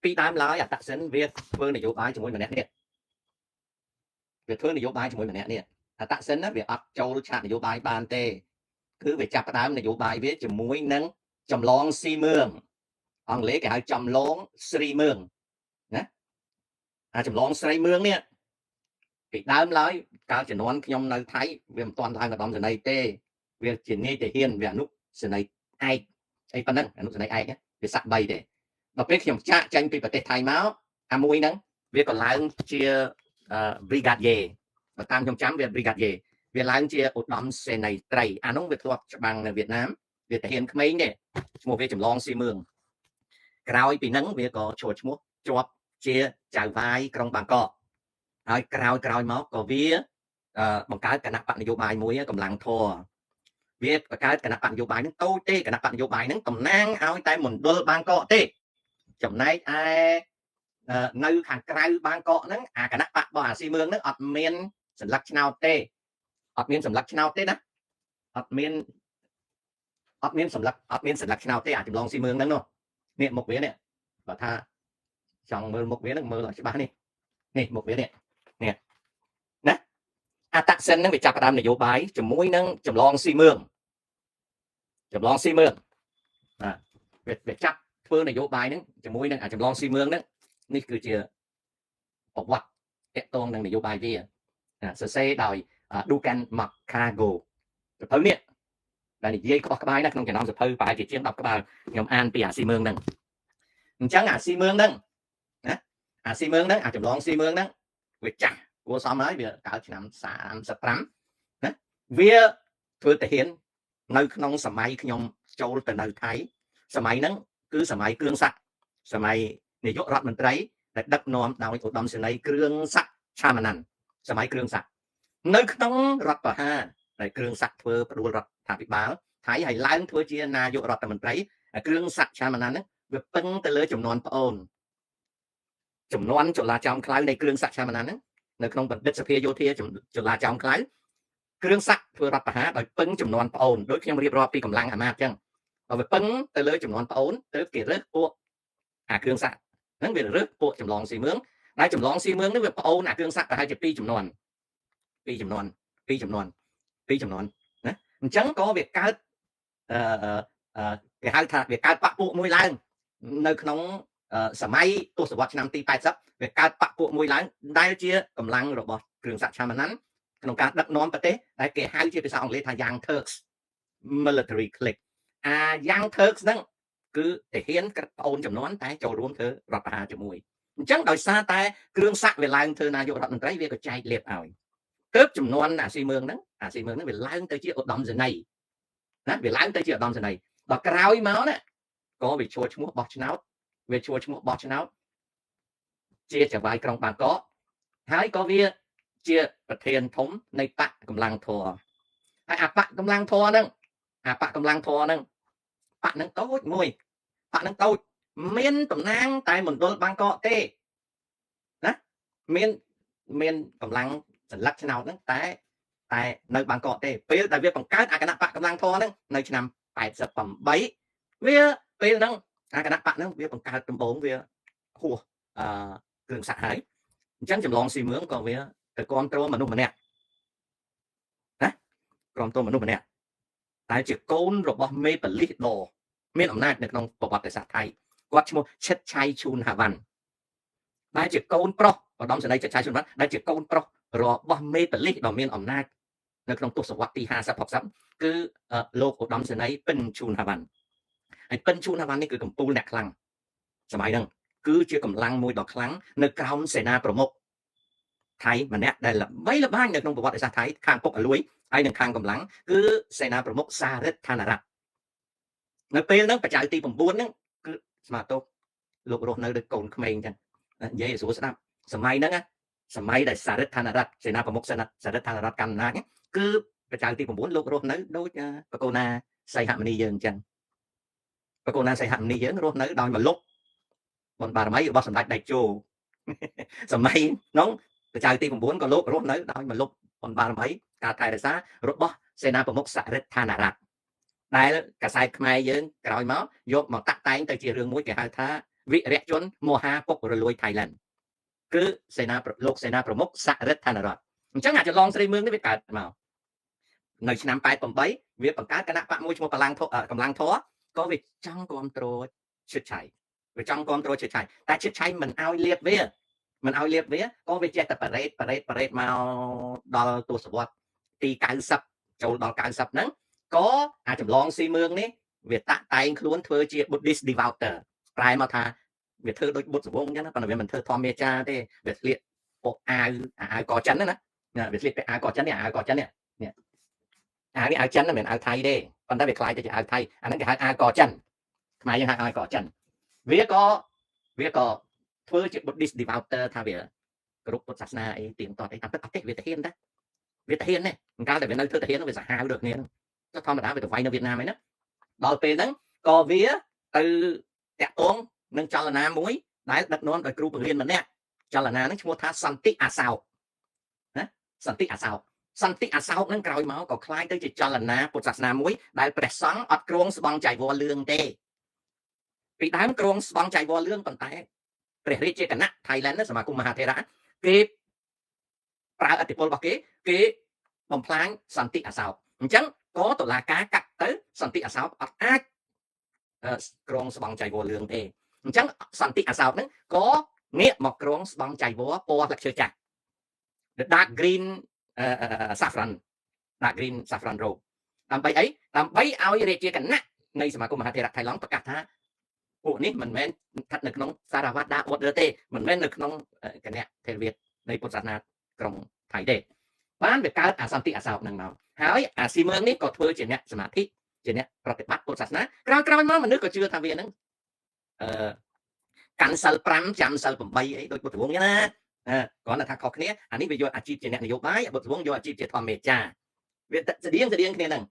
ពីដើមឡើយអត្តសិនវាធ្វើនយោបាយជាមួយម្នាក់នេះវាធ្វើនយោបាយជាមួយម្នាក់នេះអត្តសិនណាវាអត់ចូលឆាកនយោបាយបានទេគឺវាចាប់ផ្ដើមនយោបាយវាជាមួយនឹងចម្លងស៊ីមឿងអង់គ្លេសគេហៅចម្លងស្រីមឿងណាចម្លងស្រីមឿងនេះពីដើមឡើយកាលជំនាន់ខ្ញុំនៅថៃវាមិនទាន់ឡើងឧត្តមសេនីយ៍ទេវាជានាយទាហានវាអនុសេនីយ៍ឯកអីប៉ុណ្ណឹងអនុសេនីយ៍ឯកវាសាក់3ទេដល់ពេលខ្ញុំចាក់ចេញពីប្រទេសថៃមកអាមួយហ្នឹងវាក៏ឡើងជា brigadier បើតាមខ្ញុំចាំវា brigadier វាឡើងជាឧត្តមសេនីយ៍ត្រីអានោះវាធ្លាប់ច្បាំងនៅវៀតណាមវាទាហានក្មេងទេឈ្មោះវាចម្លងស៊ីមឿងក្រោយពីហ្នឹងវាក៏ឈ្មោះជាប់ជាចៅវាយក្រុងបាងកកហើយក្រោយមកក៏វាបង្កើតគណៈបកនយោបាយមួយកម្លាំងធរវាបង្កើតគណៈបកនយោបាយហ្នឹងតូចទេគណៈបកនយោបាយហ្នឹងតំណាងឲ្យតែមណ្ឌលបាងកកទេចំណែកឯនៅខាងក្រៅបាងកកហ្នឹងអាគណៈបករបស់អាស៊ីមឿងហ្នឹងអត់មានសញ្ញាឆ្នោតទេអត់មានសញ្ញាឆ្នោតទេណាអត់មានសញ្ញាឆ្នោតទេអាចម្លងស៊ីមឿងហ្នឹងនោះនេះមុខវានេះបើថាចង់មើលមុខវាហ្នឹងមើលឲ្យច្បាស់នេះមុខវានេះណាអត្តសិនហ្នឹងវាចាប់ផ្ដើមនយោបាយជាមួយនឹងចម្លងស៊ីមឿងវាចាប់ធ្វើនយោបាយហ្នឹងជាមួយនឹងអាចម្លងស៊ីមឿងហ្នឹងនេះគឺជាប្រវត្តិតកតងនឹងនយោបាយវាសរសេរដោយ Dukan Makago សភៅនេះដែលនិយាយក្បោះក្បាយណាក្នុងចំណោមសភៅប្រហែលជាជាង10ក្បាលខ្ញុំអានពីអាស៊ីមឿងហ្នឹងអញ្ចឹងអាស៊ីមឿងហ្នឹងណាអាស៊ីមឿងហ្នឹងអាចម្លងស៊ីមឿងហ្នឹងវាចាស់គួរសមហើយវាកើតឆ្នាំ35ណាវាធ្វើទាហាននៅក្នុងសម័យខ្ញុំចូលទៅនៅថៃសម័យហ្នឹងគឺសម័យគ្រឿងស័ក្តិសម័យនាយករដ្ឋមន្ត្រីដែលដឹកនាំដោយឧត្តមសេនីយ៍គ្រឿងស័ក្តិឆាមាណាន់សម័យគ្រឿងស័ក្តិនៅក្នុងរដ្ឋប្រហារដែលគ្រឿងស័ក្តិធ្វើផ្ដួលរដ្ឋាភិបាលថៃហើយឡើងធ្វើជានាយករដ្ឋមន្ត្រីគ្រឿងស័ក្តិឆាមាណាន់ហ្នឹងវាពឹងទៅលើចំនួនប្អូនចំនួនចលាចោមខ្លៅនៃគ្រឿងស័ក្តិឆាមាណាន់ហ្នឹងនៅក្នុងបណ្ឌិតសភាយោធាចលាចោមខ្លៅគ្រឿងស័ក្តិធ្វើរដ្ឋប្រហារដោយពឹងចំនួនប្អូនដូចខ្ញុំរៀបរាប់ពីកម្លាំងអាមាត្យអញ្ចឹងបើវាពឹងទៅលើចំនួនប្អូនទៅគេរើសពួកអាគ្រឿងស័ក្តិហ្នឹងវារើសពួកចម្លងស៊ីមឿងដែលចម្លងស៊ីមឿងហ្នឹងវាប្អូនអាគ្រឿងស័ក្តិប្រហែលជា2ចំនួនណាអញ្ចឹងក៏វាកើតគេហៅថាវាកើតបកពួកមួយឡើងនៅក្នុងសម័យទសវត្សរ៍ឆ្នាំទី80វាកើតបកពួកមួយឡើងដែលជាកម្លាំងរបស់គ្រឿងស័ក្តិឆាមាណាន់ក្នុងការដឹកនាំប្រទេសដែលគេហៅជាភាសាអង់គ្លេសថា Young Turks military clique អា Young Turks ហ្នឹងគឺទាហានប្អូនចំនួនតែចូលរួមធ្វើរដ្ឋប្រហារជាមួយអញ្ចឹងដោយសារតែគ្រឿងស័ក្តិវាឡើងធ្វើនាយករដ្ឋមន្ត្រីវាក៏ចែកលៀបឲ្យទើបចំនួនអាស៊ីមឿងហ្នឹងវាឡើងទៅជាឧត្តមសេនីយ៍ណាវាឡើងទៅជាឧត្តមសេនីយ៍ដល់ក្រោយមកណាក៏វាឈួរឈ្មោះបោះឆ្នោតជាចៅហ្វាយក្រុងបាងកកហើយក៏វាជាប្រធានធំនៃបកកម្លាំងធរហើយអាបកកម្លាំងធរហ្នឹងបកហ្នឹងតូចមួយបកហ្នឹងតូចមានតំណាងតែមណ្ឌលបាងកកទេណាមានកម្លាំងសន្លឹកឆ្នោតហ្នឹងតែនៅបាងកកទេពេលដែលវាបង្កើតអាគណៈបកកម្លាំងធរហ្នឹងនៅឆ្នាំ88វាពេលហ្នឹងអាគណៈបកហ្នឹងវាបង្កើតដំបូងវាហួសគ្រឿងស័ក្តិហើយអញ្ចឹងចម្លងស៊ីមឿងក៏វាទៅគ្រប់គ្រងមនុស្សម្នាក់ណាគ្រប់គ្រងមនុស្សម្នាក់តែជាកូនរបស់មេបលិសដមានអំណាចនៅក្នុងប្រវត្តិសាស្ត្រថៃគាត់ឈ្មោះឈិតឆៃឈូនហាវ៉ាន់ដែលជាកូនប្រុសឧត្តមសេនីយ៍ឈិតឆៃឈូនហាវ៉ាន់ដែលជាកូនប្រុសរបស់មេបលិសដ៏មានអំណាចនៅក្នុងទសវត្សរ៍ទី50-60គឺលោកឧត្តមសេនីយ៍ពិនឈូនហាវ៉ាន់ហើយពិនឈូនហាវ៉ាន់នេះគឺកំពូលអ្នកខ្លាំងសម័យហ្នឹងគឺជាកម្លាំងមួយដ៏ខ្លាំងនៅក្រោមសេនាប្រមុខថៃម្នាក់ដែលល្បីល្បាញនៅក្នុងប្រវត្តិសាស្ត្រថៃខាងពុកអលួយហើយនឹងខាងកម្លាំងគឺសេនាប្រមុខសារ៉ិតថាណារ៉ាត់នៅពេលហ្នឹងបច្ច័យទី9ហ្នឹងគឺស្មាតោលោករស់នៅដូចកូនក្មេងចឹងនិយាយឲ្យស្រួលស្ដាប់សម័យហ្នឹងសម័យដែលសារ៉ិតថាណារ៉ាត់សេនាប្រមុខសារ៉ិតថាណារ៉ាត់កាន់អំណាចគឺបច្ច័យទី9លោករស់នៅដូចបកូណាសីហមុនីយើងអញ្ចឹងបកូណាសីហមុនីយើងរស់នៅដោយមលុបបុណ្យបារមីរបស់សម្ដេចតេជោសម័យនោះបច្ច័យទី9ក៏លោករស់នៅដោយមលុបបុណ្យបារមីការថែរក្សារបស់សេនាប្រមុខសារ៉ិតថាណារ៉ាត់ដែលកាសែតខ្មែរយើងក្រោយមកយកតាក់តែងទៅជារឿងមួយគេហៅថា វិរៈជនមហាពុករលួយថៃឡែនគឺសេនាលោកសេនាប្រមុខសរិទ្ធឋានរដ្ឋអញ្ចឹងអាចឡងស្រីមឿងនេះវាកើតមកនៅឆ្នាំ88វាបង្កើតគណៈបកមួយឈ្មោះកម្លាំងធរក៏វាចង់គ្រប់គ្រងឈិតឆៃវាចង់គ្រប់គ្រងឈិតឆៃតែឈិតឆៃមិនឲ្យលៀបវាក៏វាចេះតែប៉ារ៉េតមកដល់ទសវត្សរ៍ទី90ចូលដល់90ហ្នឹងក៏អាចចម្លងស៊ីមឿងនេះវាតាក់តែងខ្លួនធ្វើជា Buddhist devoter ប្រែមកថាវាធ្វើដូចបុត្រសវងអញ្ចឹងណាប៉ុន្តែវាមិនធ្វើធម្មមេចាទេវាស្លៀកពកអាវកចិនណាវាស្លៀកពាក់អាវកចិននេះអាវកចិននេះអាវនេះអាវចិនមិនមែនអាវថៃទេប៉ុន្តែវាคล้ายទៅជាអាវថៃអាហ្នឹងគេហៅអាវកចិនខ្មែរយើងហៅអាវកចិនវាក៏ធ្វើជា Buddhist devoter ថាវាគ្រប់ពុទ្ធសាសនាអីទៀងទាត់អីតាមពិតអត់ទេវាទាហានដែរវាទាហាននេះកាលតែវានៅធ្វើទាហានវាសាហាវដូចគ្នាទៅធម្មតាវាទៅវាយនៅវៀតណាមឯណាដល់ពេលហ្នឹងក៏វាទៅតាក់ទងនឹងចលនាមួយដែលដឹកនាំដោយគ្រូបង្រៀនម្នាក់ចលនាហ្នឹងឈ្មោះថាសន្តិអាសោកណាសន្តិអាសោកហ្នឹងក្រោយមកក៏คล้ายទៅជាចលនាពុទ្ធសាសនាមួយដែលព្រះសង្ឃអត់គ្រងស្បង់ចៃវរលឿងទេពីដើមគ្រងស្បង់ចៃវរលឿងប៉ុន្តែព្រះរាជាគណៈថៃឡែនសមាគមមហាថេរៈគេប្រើអធិបុលរបស់គេបំផ្លាញសន្តិអាសោកអញ្ចឹងក៏តុលាការកាត់ទៅសន្តិអាសោកអត់អាចគ្រងស្បង់ចៃវរលឿងទេអញ្ចឹងសន្តិអាសោកហ្នឹងក៏ងាកមកគ្រងស្បង់ចៃវរពណ៌ទឹកឈើចាស់ the dark green saffron robe ដើម្បីអីដើម្បីឲ្យរាជាគណៈនៃសមាគមមហាថេរៈថៃឡង់ប្រកាសថាពួកនេះមិនមែនស្ថិតនៅក្នុងសារវត្តដា order ទេមិនមែននៅក្នុងគណៈថេរវាទនៃពុទ្ធសាសនាក្រុងថៃទេបានវាកើតអាសន្តិអាសោកហ្នឹងមកហើយអាស៊ីមឿងនេះក៏ធ្វើជាអ្នកសមាធិជាអ្នកប្រតិបត្តិពុទ្ធសាសនាក្រោយមកមនុស្សក៏ជឿថាវាហ្នឹងកាន់សិល5ចាំសិល8អីដូចពុទ្ធវង្សណាគ្រាន់តែថាខុសគ្នាអានេះវាយកអាជីពជាអ្នកនយោបាយពុទ្ធវង្សយកអាជីពជាធម្មមេចាវាស្តៀងគ្នាហ្នឹង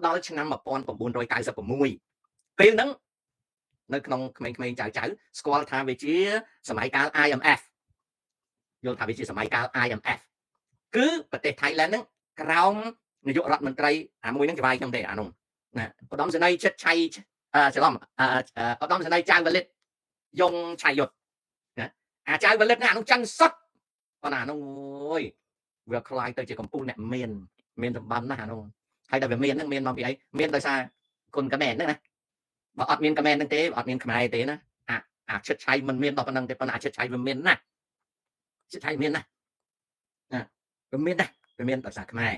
ដល់ឆ្នាំ1996ពេលហ្នឹងនៅក្នុងក្មេងៗចៅស្គាល់ថាវាជាសម័យកាល IMF យល់ថាវាជាសម័យកាល IMF គឺប្រទេសថៃឡែនហ្នឹងក្រោមនាយករដ្ឋមន្ត្រីអាមួយហ្នឹងច្បាយខ្ញុំទេអានោះណាឧត្តមសេនីយ៍ចិត្តឆៃច្រឡំឧត្តមសេនីយ៍ចៅវលិតយងឆៃយុទ្ធណាអាចៅវលិតណាអានោះចឹងសុតប៉ុន្តែអានោះអូយវាខ្លាយទៅជាកំពូលអ្នកមានសម្បត្តិណាស់អានោះហើយតែវាមានហ្នឹងមានមកពីអីមានដោយសារគុណកមែនហ្នឹងណាបើអត់មានកមែនហ្នឹងទេអត់មានខ្មែរទេណាអាឈិតឆៃមិនមានដល់ប៉ុណ្្នឹងទេប៉ុន្តែអាឈិតឆៃវាមានណាឈិតឆៃមានណាវាមានដែរវាមានដោយសារខ្មែរ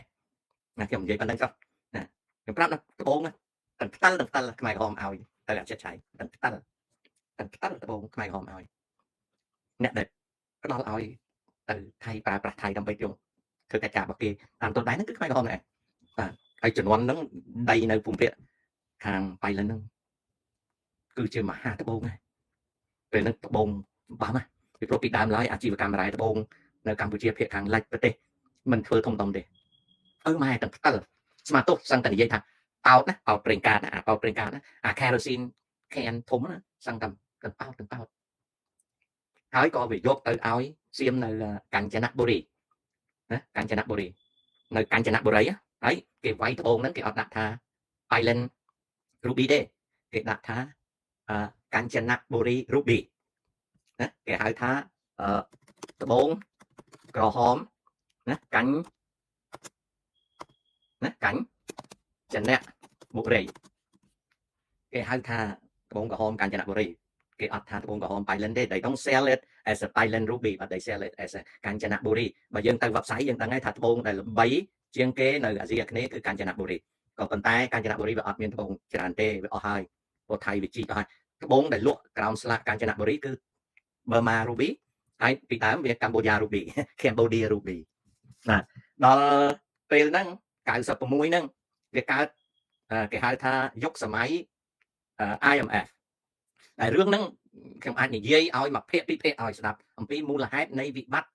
ណាខ្ញុំនិយាយប៉ុណ្្នឹងចុះណាខ្ញុំប្រាប់ណាដបងទាំងផ្ទាល់ខ្មែរក្រហមឲ្យទៅអាឈិតឆៃទាំងផ្ទាល់ដបងខ្មែរក្រហមឲ្យអ្នកដែលផ្ដល់ឲ្យទៅថៃប្រើប្រាស់ថៃដើម្បីយកធ្វើកិច្ចការរបស់គេតាមតុនដែរហ្នឹងគឺខ្មែរក្រហមដែរបាទហើយចំនួនហ្នឹងដីនៅភូមិភាគខាងបៃលិនហ្នឹងគឺជាមហាត្បូងណាពេលហ្នឹងត្បូងបាំណាពីព្រោះពីដើមឡើយអាជីវកម្មរ៉ែត្បូងនៅកម្ពុជាភាគខាងលិចប្រទេសមិនធ្វើធំៗទេម៉ែទាំងផ្ទាល់ស្មាទោសសឹងតែនិយាយថាប៉ោតណាប៉ោតប្រេងកាតណាប៉ោតប្រេងកាតណាអា kerosene can ធំណាសឹងតែប៉ោតហើយក៏វាយកទៅឲ្យសៀមនៅកញ្ចនបុរីណាកញ្ចនបុរីនៅកញ្ចនបុរីហើយគេវាយត្បូងហ្នឹងគេអត់ដាក់ថា Island Ruby ទេគេដាក់ថាកញ្ចនបុរី Ruby ណាគេហៅថាត្បូងក្រហមណាកាញ់ចនៈបុរីគេហៅថាត្បូងក្រហមកញ្ចនបុរីគេអត់ថាត្បូងក្រហម Thailand ទេ they don't sell it as a Thailand ruby but they sell it as a កញ្ចនបុរីបើយើងទៅ website យើងដឹងហើយថាត្បូងដែលល្បីជាងគេនៅអាស៊ីអាគ្នេយ៍គឺកញ្ចនបុរីក៏ប៉ុន្តែកញ្ចនបុរីវាអត់មានត្បូងច្រើនទេវាអស់ហើយព្រោះថៃវាជីកអស់ហើយត្បូងដែលលក់ក្រោមស្លាកកញ្ចនបុរីគឺ Burma ruby ហើយពីដើមវា Cambodia ruby ណាដល់ពេលហ្នឹង96ហ្នឹងវាកើតគេហៅថាយុគសម័យ IMF តែរឿងហ្នឹងខ្ញុំអាចនិយាយឲ្យមួយភាគពីរភាគឲ្យស្ដាប់អំពីមូលហេតុនៃវិបត្តិ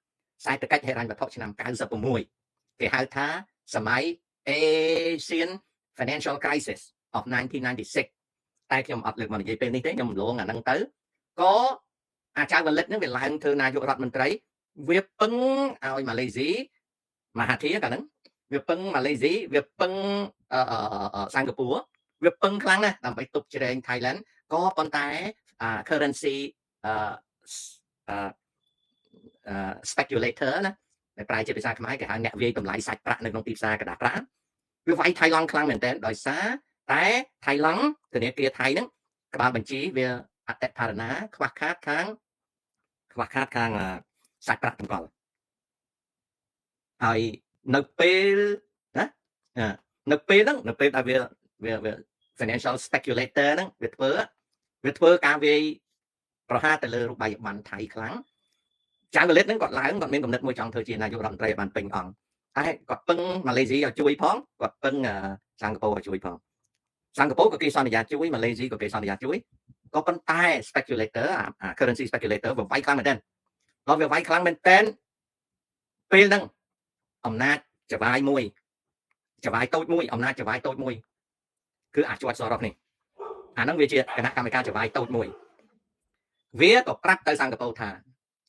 សេដ្ឋកិច្ចហិរញ្ញវត្ថុឆ្នាំ96គេហៅថាសម័យ Asian Financial Crisis of 1996តែខ្ញុំអត់លើកមកនិយាយពេលនេះទេខ្ញុំរងអាហ្នឹងទៅក៏អាចៅវលិតហ្នឹងវាឡើងធ្វើនាយករដ្ឋមន្ត្រីវាពឹងឲ្យម៉ាឡេស៊ីមហាធាកាលហ្នឹងវាពឹងម៉ាឡេស៊ីវាពឹងសិង្ហបុរីវាពឹងខ្លាំងណាស់ដើម្បីទប់ជ្រែងថៃឡែនក៏ប៉ុន្តែ currency speculator ណាតែប្រែជាភាសាខ្មែរគេហៅអ្នកវាយតម្លៃសាច់ប្រាក់នៅក្នុងទីផ្សារកណ្ដាស់ប្រាក់វាវាយថៃឡង់ខ្លាំងមែនទែនដោយសារតែថៃឡង់ធនាគារថៃហ្នឹងក្បាលបញ្ជីវាអតិផរណាខ្វះខាតខាងសាច់ប្រាក់តម្កល់ហើយនៅពេលណានៅពេលហ្នឹងនៅពេលដែលវា financial speculator ហ្នឹងវាធ្វើការវាយប្រហារទៅលើរូបិយប័ណ្ណថៃខ្លាំងចៅវលិតហ្នឹងគាត់ឡើងគាត់មានគំនិតមួយចង់ធ្វើជានាយករដ្ឋមន្ត្រីឲ្យបានពេញអង្គតែគាត់ពឹងម៉ាឡេស៊ីឲ្យជួយផងគាត់ពឹងសិង្ហបុរីឲ្យជួយផងសិង្ហបុរីក៏គេសន្យាជួយម៉ាឡេស៊ីក៏គេសន្យាជួយក៏ប៉ុន្តែ speculator currency speculator វាវាយខ្លាំងមែនទែនដល់វាវាយខ្លាំងមែនទែនពេលហ្នឹងអំណាចចវាយមួយចវាយតូចមួយអំណាចចវាយតូចមួយគឺជាប់សរោះនេះអាហ្នឹងវាជាគណៈកម្មការចវាយតូចមួយវាក៏ប្រាប់ទៅសិង្ហបុរីថា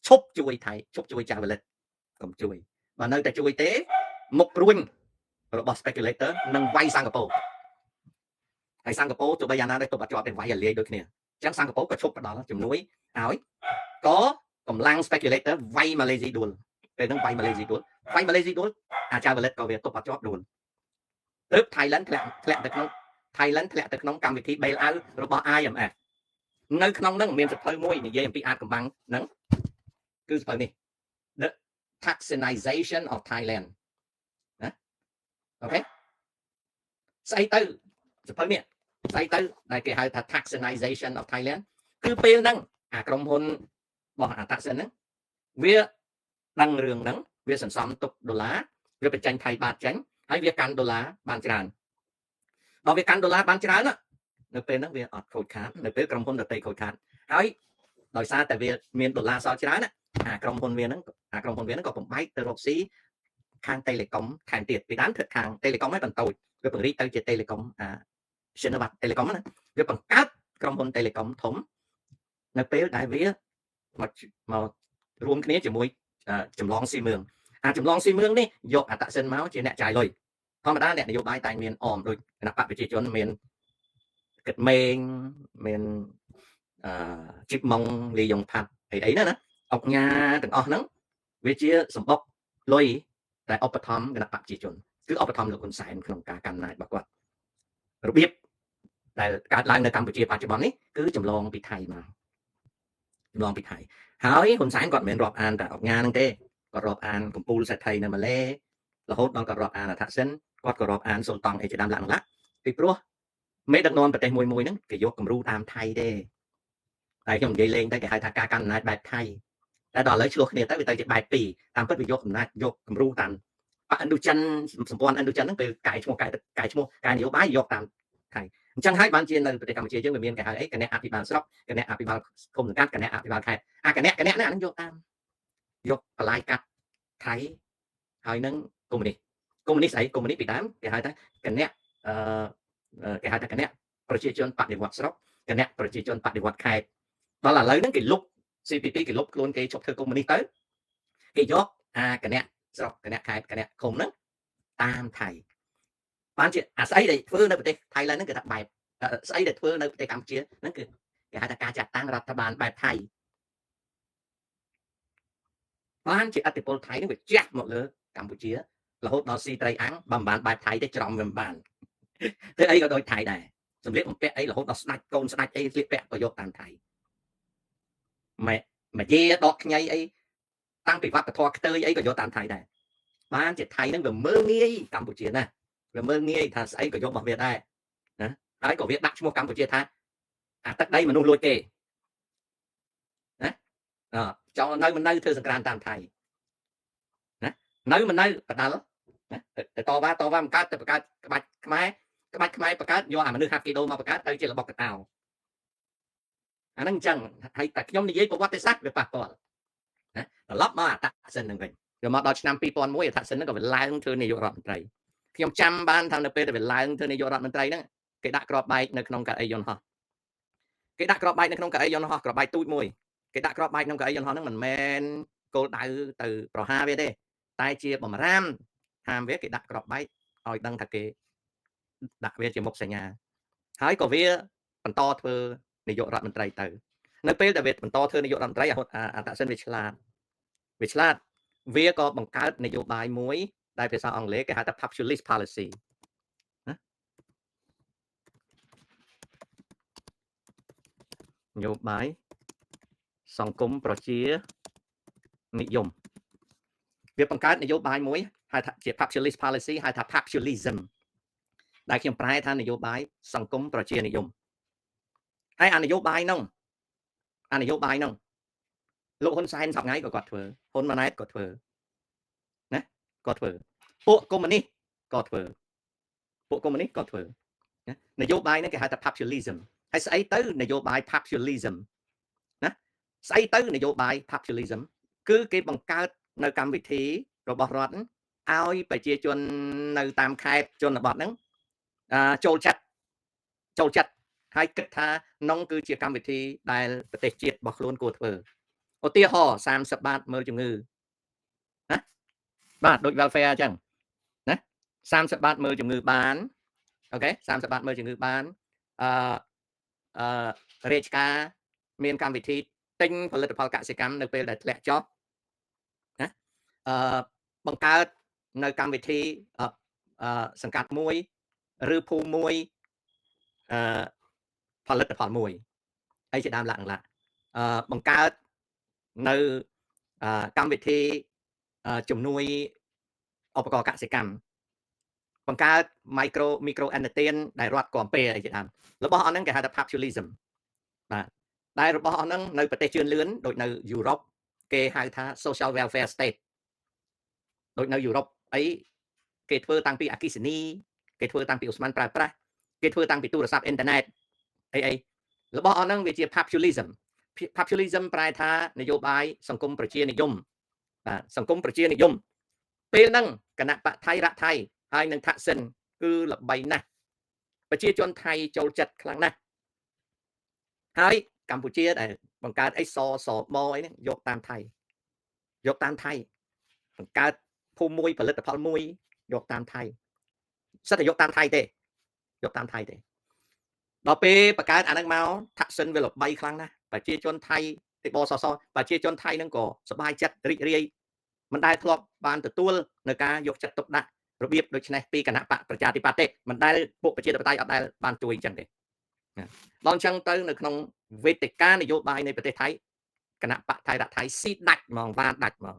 ឈប់ជួយថៃឈប់ជួយចៅវលិតកុំជួយបើនៅតែជួយទេមុខព្រួញរបស់ speculator នឹងវាយសិង្ហបុរីហើយសិង្ហបុរីទោះបីយ៉ាងណាដែរទប់អត់ជាប់តែវាយឲ្យលាយដូចគ្នាអញ្ចឹងសិង្ហបុរីក៏ឈប់ផ្ដល់ជំនួយឲ្យក៏កម្លាំង speculator វាយម៉ាឡេស៊ីដួលពេលហ្នឹងវាយម៉ាឡេស៊ីដួលអាចៅវលិតក៏វាទប់អត់ជាប់ដួលទើប Thailand ធ្លាក់ទៅក្នុងកម្មវិធី bail out របស់ IMF នៅក្នុងហ្នឹងមានសភៅមួយនិយាយអំពីអាថ៌កំបាំងហ្នឹងគឺសភៅនេះ The Thaksinization of Thailand ណាអូខេស្អីទៅសភៅនេះស្អីទៅដែលគេហៅថា Thaksinization of Thailand គឺពេលហ្នឹងក្រុមហ៊ុនរបស់តាក់សិនហ្នឹងវាដឹងរឿងហ្នឹងវាសន្សំទុកដុល្លារវាបញ្ចេញថៃបាតចេញហើយវាកាន់ដុល្លារបានច្រើនដល់វាកាន់ដុល្លារបានច្រើននៅពេលហ្នឹងវាអត់ខូចខាតនៅពេលក្រុមហ៊ុនដទៃខូចខាតហើយដោយសារតែវាមានដុល្លារសល់ច្រើនក្រុមហ៊ុនវាហ្នឹងក៏បំបែកទៅរកស៊ីខាង Telecom ថែមទៀតពីដើមធ្វើខាង Telecom ឲ្យបន្តូចវាពង្រីកទៅជា Telecom Shinovat Telecom ណាវាបង្កើតក្រុមហ៊ុន Telecom ធំនៅពេលដែលវាមករួមគ្នាជាមួយចម្លងស៊ីមឿងចម្លងស៊ីមឿងនេះយកតាក់សិនមកជាអ្នកចាយលុយធម្មតាអ្នកនយោបាយតែមានអមដូចគណៈបកប្រជាជនមានគិតមេងមានជីបម៉ុងលីយ៉ុងផាត់អីណាអុកញ៉ាទាំងអស់ហ្នឹងវាជាសម្បុកលុយតែឧបត្ថម្ភគណៈបកប្រជាជនគឺឧបត្ថម្ភលោកហ៊ុនសែនក្នុងការកាន់អំណាចរបស់គាត់របៀបដែលកើតឡើងនៅកម្ពុជាបច្ចុប្បន្ននេះគឺចម្លងពីថៃមកហើយហ៊ុនសែនគាត់មិនមែនរាប់អានតែអុកញ៉ាហ្នឹងទេគាត់រាប់អានកំពូលសេដ្ឋីនៅម៉ាឡេរហូតដល់គាត់រាប់អានអាថាក់សិនគាត់ក៏រាប់អានសុលតង់អីជាដើមឡាក់ពីព្រោះមេដឹកនាំប្រទេសមួយហ្នឹងគេយកគំរូតាមថៃទេតែខ្ញុំនិយាយលេងទៅគេហៅថាការកាន់អំណាចបែបថៃតែដល់ឥឡូវឆ្លោះគ្នាទៅវាទៅជាបែបពីរតាមពិតវាយកអំណាចយកគំរូតាមប៉ឥណ្ឌូចិនសម្ព័ន្ធឥណ្ឌូចិនហ្នឹងពេលកែឈ្មោះការនយោបាយយកតាមថៃអញ្ចឹងហើយបានជានៅប្រទេសកម្ពុជាយើងវាមានគេហៅអីគណៈអភិបាលស្រុកគណៈអភិបាលឃុំសង្កាត់គណៈអភិបាលខេត្តគណៈនេះអានឹងយកតាមយកបលាយកាត់ថៃហើយនឹងកុម្មុយនីសអីកុម្មុយនីសពីដើមគេហៅថាគណៈគេហៅថាគណៈប្រជាជនបដិវត្តស្រុកគណៈប្រជាជនបដិវត្តខេត្តដល់ឥឡូវហ្នឹងគេលុប CPP គេលុបខ្លួនគេឈប់ធ្វើកុម្មុយនីសទៅគេយកគណៈស្រុកគណៈខេត្តគណៈឃុំហ្នឹងតាមថៃបានជាស្អីដែលធ្វើនៅប្រទេសថៃឡើយហ្នឹងគេថាបែបស្អីដែលធ្វើនៅប្រទេសកម្ពុជាហ្នឹងគឺគេហៅថាការចាត់តាំងរដ្ឋបាលបែបថៃបានជាអធិបុលថៃនេះវាជះមកលើកម្ពុជារហូតដល់ស៊ីត្រីអាំងបើមិនបានបែបថៃទេច្រំវាមិនបានធ្វើអីក៏ដូចថៃដែរសម្លៀកបំពាក់អីរហូតដល់ស្ដាច់កូនស្ដាច់អីស្លៀកពាក់ក៏យកតាមថៃមកយាដកខ្ញីអីតាំងពីវប្បធម៌ខ្ទើយអីក៏យកតាមថៃដែរបានជាថៃហ្នឹងវាមើលងាយកម្ពុជាណាវាមើលងាយថាស្អីក៏យករបស់វាដែរណាហើយក៏វាដាក់ឈ្មោះកម្ពុជាថាទឹកដីមនុស្សលួចគេណាចង់នៅមិននៅធ្វើសង្គ្រាមតាមថៃណានៅមិននៅបដាល់ណាទៅតវ៉ាមិនកើតទៅបង្កើតក្បាច់ខ្មែរបង្កើតយកមនុស្សហាត់គីដូមកបង្កើតទៅជារបស់កតោអាហ្នឹងអញ្ចឹងហើយតែខ្ញុំនិយាយប្រវត្តិសាស្ត្រវាប៉ះពាល់ណាត្រឡប់មកតាក់សិនហ្នឹងវិញយកមកដល់ឆ្នាំ2001តាក់សិនហ្នឹងក៏វាឡើងធ្វើនាយករដ្ឋមន្ត្រីខ្ញុំចាំបានថានៅពេលដែលវាឡើងធ្វើនាយករដ្ឋមន្ត្រីហ្នឹងគេដាក់ក្របបែកនៅក្នុងកៅអីយន្តហោះក្របបែកទូចមួយគេដាក់ក្របបែកក្នុងកៅអីយន្តហោះហ្នឹងមិនមែនគោលដៅទៅប្រហារវាទេតែជាបំរាមហាមវាគេដាក់ក្របបែកឲ្យដឹងថាគេដាក់វាជាមុខសញ្ញាហើយក៏វាបន្តធ្វើនាយករដ្ឋមន្ត្រីទៅ នៅពេលដែលវាបន្តធ្វើនយោបាយរដ្ឋមន្ត្រីអត្តសិនវាឆ្លាតវាក៏បង្កើតនយោបាយមួយដែលភាសាអង់គ្លេសគេហៅថា populist policy ណានយោបាយសង្គមប្រជានិយមវាបង្កើតនយោបាយមួយហៅថាជា populist policy ហៅថា populism ដែលខ្ញុំប្រែថានយោបាយសង្គមប្រជានិយមហើយអានយោបាយនោះលោកហ៊ុនសែនសប្ងៃក៏គាត់ធ្វើហ៊ុនម៉ាណែតក៏ធ្វើណាគាត់ធ្វើពួកកុម្មុយនីសក៏ធ្វើណានយោបាយនេះគេហៅថា populism ហើយស្អីទៅនយោបាយ populism ណាស្អីទៅនយោបាយ populism គឺគេបង្កើតនៅកម្មវិធីរបស់រដ្ឋឲ្យប្រជាជននៅតាមខេត្តជនបទហ្នឹងចូលចិត្តហើយគិតថានងគឺជាកម្មវិធីដែលប្រទេសជាតិរបស់ខ្លួនគួរធ្វើឧទាហរណ៍30បាតមើលជំងឺណាបាទដូច welfare អញ្ចឹងណា30បាតមើលជំងឺបានអូខេ30បាតមើលជំងឺបានរាជការមានកម្មវិធីទិញផលិតផលកសិកម្មនៅពេលដែលធ្លាក់ចុះណាបង្កើតនៅកម្មវិធីសង្កាត់មួយឬភូមិមួយផលិតផលមួយអីជាដើមឡាបង្កើតនៅកម្មវិធីជំនួយឧបករណ៍កសិកម្មបង្កើត micro អន្តទានដែលរដ្ឋគាំពែអីជាដើមរបស់អស់ហ្នឹងគេហៅថា populism បាទដែលរបស់អស់ហ្នឹងនៅប្រទេសជឿនលឿនដូចនៅយុរ៉ុបគេហៅថា social welfare state ដូចនៅយុរ៉ុបអីគេធ្វើតាំងពីអគ្គិសនីគេធ្វើតាំងពីឧស្ម័នប្រើប្រាស់គេធ្វើតាំងពីទូរស័ព្ទអ៊ីនធឺណិតអីរបស់អស់ហ្នឹងវាជា populism ប្រែថានយោបាយសង្គមប្រជានិយមបាទសង្គមប្រជានិយមពេលហ្នឹងគណៈបកថៃរកថៃហើយនឹងថាក់សិនគឺល្បីណាស់ប្រជាជនថៃចូលចិត្តខ្លាំងណាស់ហើយកម្ពុជាដែលបង្កើតអីសបអីហ្នឹងយកតាមថៃបង្កើតភូមិមួយផលិតផលមួយយកតាមថៃសិតតែយកតាមថៃទេដល់ពេលបង្កើតអាហ្នឹងមកថាក់សិនវាល្បីខ្លាំងណាស់ប្រជាជនថៃទីបសប្រជាជនថៃហ្នឹងក៏សប្បាយចិត្តរីករាយមិនដែលធ្លាប់បានទទួលនៅការយកចិត្តទុកដាក់របៀបដូចនេះពីគណៈបកប្រជាធិបតេយ្យទេមិនដែលពួកប្រជាធិបតេយ្យអត់ដែលបានជួយអញ្ចឹងទេដល់អញ្ចឹងទៅនៅក្នុងវេទិកានយោបាយនៃប្រទេសថៃគណៈបកថៃរកថៃស៊ីដាច់ហ្មងបានដាច់ហ្មង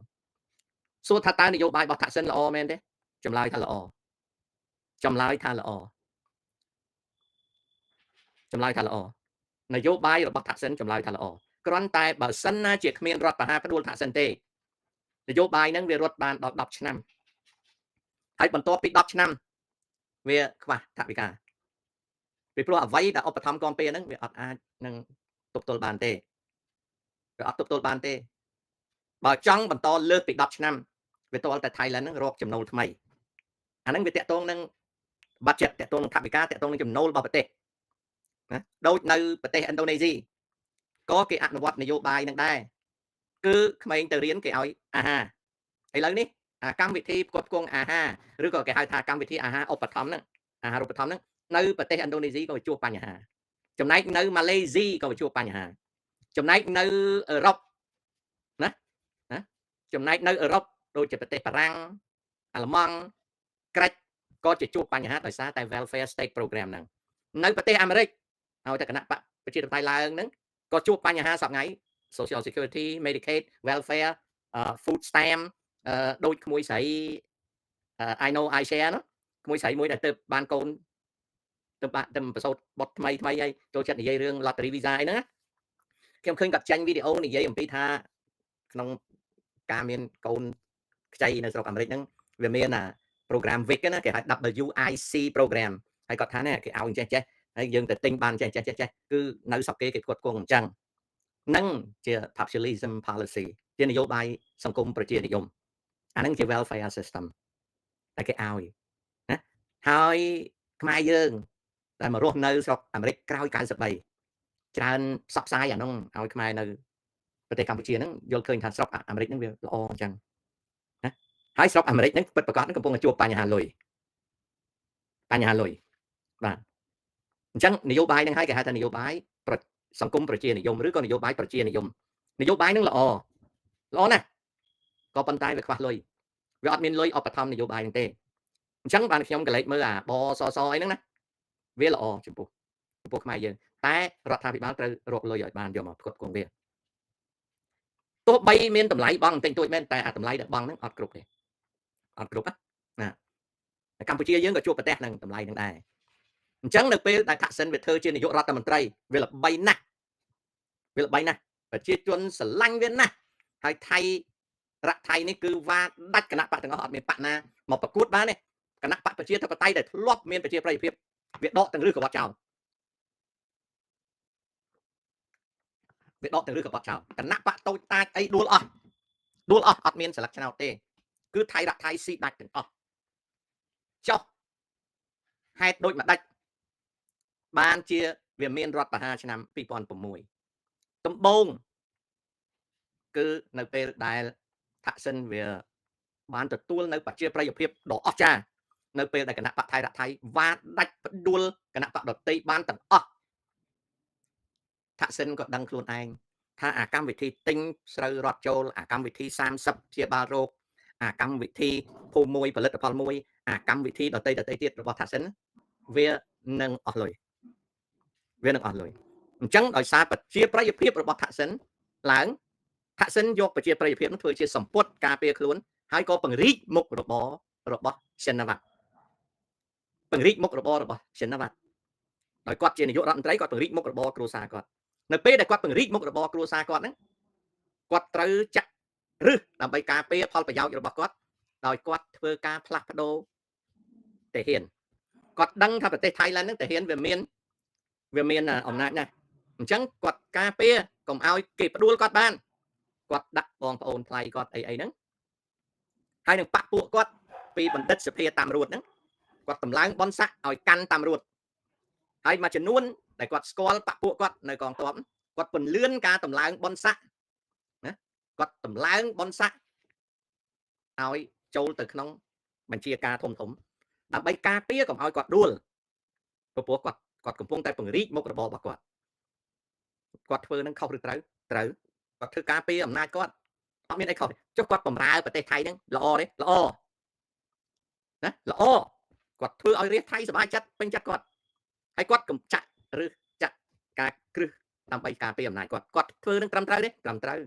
សួរថាតើនយោបាយរបស់ថាក់សិនល្អមែនទេចម្លើយថាល្អនយោបាយរបស់ថាក់សិនចម្លើយថាល្អគ្រាន់តែបើសិនណាជាគ្មានរដ្ឋបហាផ្ដួលថាក់សិនទេនយោបាយហ្នឹងវារត់បានដល់10ឆ្នាំហើយបន្ទាប់ពី10ឆ្នាំវាខ្វះថវិកាពីព្រោះអ្វីដែលឧបត្ថម្ភគាំពែហ្នឹងវាអត់អាចនឹងទប់ទល់បានទេបើចង់បន្តលើសពី10ឆ្នាំវាទាល់តែ Thailand ហ្នឹងរកចំណូលថ្មីអាហ្នឹងវាតាក់ទងនឹងបាត់ចិត្តតាក់ទងនឹងថវិកាតាក់ទងនឹងចំណូលរបស់ប្រទេសណាដូចនៅប្រទេសឥណ្ឌូនេស៊ីក៏គេអនុវត្តនយោបាយនឹងដែរគឺក្មេងទៅរៀនគេឲ្យអាហារឥឡូវនេះកម្មវិធីផ្គត់ផ្គង់អាហារឬក៏គេហៅថាកម្មវិធីអាហារឧបត្ថម្ភហ្នឹងនៅប្រទេសឥណ្ឌូនេស៊ីក៏ជួបបញ្ហាចំណែកនៅម៉ាឡេស៊ីក៏ជួបបញ្ហាចំណែកនៅអឺរ៉ុបណាចំណែកនៅអឺរ៉ុបដូចជាប្រទេសបារាំងអាល្លឺម៉ង់ក្រិចក៏ជួបបញ្ហាដោយសារតែ welfare state program ហ្នឹងនៅប្រទេសអាមេរិកឲ្យតែគណៈបកប្រជាធិបតេយ្យឡើងហ្នឹងក៏ជួបបញ្ហាសប្ងៃ social security medicaid welfare food stamp ដូចក្មួយស្រី I know I share នោះក្មួយស្រីមួយដែលទៅបានកូនទៅប្រសូតបុតថ្មីហើយចូលចិត្តនិយាយរឿង lottery visa អីហ្នឹងខ្ញុំឃើញគាត់ចាញ់វីដេអូនិយាយអំពីថាក្នុងការមានកូនខ្ចីនៅស្រុកអាមេរិកហ្នឹងវាមានprogram WIC ណាគេហៅ WIC program ហើយគាត់ថាណាគេឲ្យចេះហើយយើងទៅទិញបានចេះគឺនៅស្រុកគេគាត់គង់អញ្ចឹងហ្នឹងជា populism policy ជានយោបាយសង្គមប្រជានិយមអាហ្នឹងជា welfare system តែគេឲ្យណាហើយខ្មែរយើងតែមករស់នៅស្រុកអាមេរិកក្រោយ93ច្រើនផ្សព្វផ្សាយអានោះឲ្យខ្មែរនៅប្រទេសកម្ពុជាហ្នឹងយល់ឃើញថាស្រុកអាមេរិកហ្នឹងវាល្អអញ្ចឹងណាហើយស្រុកអាមេរិកហ្នឹងពិតប្រាកដកំពុងជួបបញ្ហាលុយបាទអញ្ចឹងនយោបាយហ្នឹងហើយគេហៅថានយោបាយ សង្គមប្រជានិយមឬក៏នយោបាយប្រជានិយមនយោបាយនឹងល្អណាស់ក៏ប៉ុន្តែវាខ្វះលុយវាអត់មានលុយឧបត្ថម្ភនយោបាយហ្នឹងទេអញ្ចឹងបានខ្ញុំក៏លេចមើលអាបសសអីហ្នឹងណាវាល្អចំពោះខ្មែរយើងតែរដ្ឋាភិបាលត្រូវរកលុយឲ្យបានយកមកផ្គត់ផ្គង់វាទោះបីមានតម្លៃបង់បន្តិចតួចមែនតែអាតម្លៃដែលបង់ហ្នឹងអត់គ្រប់ទេអត់គ្រប់ណាកម្ពុជាយើងក៏ជួបប្រទះនឹងតម្លៃហ្នឹងដែរអញ្ចឹងនៅពេលដែលថាក់សិនវាធ្វើជានាយករដ្ឋមន្ត្រីវាល្បីណាស់ប្រជាជនស្រឡាញ់វាណាស់ហើយថៃនេះគឺវ៉ាដាច់គណៈបកទាំងអស់អត់មានបកណាមកប្រកួតបានទេគណៈបកប្រជាធិបតេយ្យដែលធ្លាប់មានប្រជាប្រិយភាពវាដកទាំងឬក៏បត់ចោលគណៈបកតូចតាចអីដួលអស់អត់មានស្លឹកឆ្នោតទេគឺថៃស៊ីដាច់ទាំងអស់ចុះហេតុដូចម្ដេចបានជាវាមានរដ្ឋប្រហារឆ្នាំ2006ដំបូងគឺនៅពេលដែលថាក់សិនវាបានទទួលនៅប្រជាប្រិយភាពដ៏អស្ចារ្យនៅពេលដែលគណៈបកថៃវ៉ាដាច់ផ្ដួលគណៈបកដទៃបានទាំងអស់ថាក់សិនក៏ដឹងខ្លួនឯងថាអាកម្មវិធីទិញស្រូវរត់ចូលអាកម្មវិធី30ព្យាបាលរោគអាកម្មវិធីភូមិមួយផលិតផលមួយអាកម្មវិធីដទៃទៀតរបស់ថាក់សិនវានឹងអស់លុយអញ្ចឹងដោយសារប្រជាប្រិយភាពរបស់ថាក់សិនឡើងថាក់សិនយកប្រជាប្រិយភាពនោះធ្វើជាសម្ពុតការពារខ្លួនហើយក៏ពង្រីកមុខរបររបស់ឈិនវត្តដោយគាត់ជានាយករដ្ឋមន្ត្រីគាត់ពង្រីកមុខរបរគ្រួសារគាត់នៅពេលដែលគាត់ពង្រីកមុខរបរគ្រួសារគាត់ហ្នឹងគាត់ត្រូវចាក់រឹសដើម្បីការពារផលប្រយោជន៍របស់គាត់ដោយគាត់ធ្វើការផ្លាស់ប្ដូរទាហានគាត់ដឹងថាប្រទេសថៃឡែនហ្នឹងទាហានវាមានអំណាចណាស់អញ្ចឹងគាត់ការពារកុំឲ្យគេផ្ដួលគាត់បានគាត់ដាក់បងប្អូនថ្លៃគាត់អីហ្នឹងហើយនឹងបកពួកគាត់ពីបណ្ឌិតសភាតាមរួតហ្នឹងគាត់តម្លើងបនស័កឲ្យកាន់តាមរួតហើយមួយចំនួនដែលគាត់ស្គាល់បកពួកគាត់នៅកងទ័ពគាត់ពន្លឿនការតម្លើងបនស័កណាគាត់តម្លើងបនស័កឲ្យចូលទៅក្នុងបញ្ជាការធំដើម្បីការពារកុំឲ្យគាត់ដួលព្រោះគាត់កំពុងតែពង្រីកមុខរបររបស់គាត់ធ្វើនឹងខុសឬត្រូវគាត់ធ្វើការពារអំណាចគាត់អត់មានអីខុសទេចុះគាត់បំរើប្រទេសថៃហ្នឹងល្អទេល្អគាត់ធ្វើឲ្យរាជថៃសប្បាយចិត្តពេញចិត្តគាត់ហើយគាត់កំចាក់ឬចាក់ការគ្រឹះដើម្បីការពារអំណាចគាត់ធ្វើនឹងត្រឹមត្រូវទេត្រឹមត្រូវ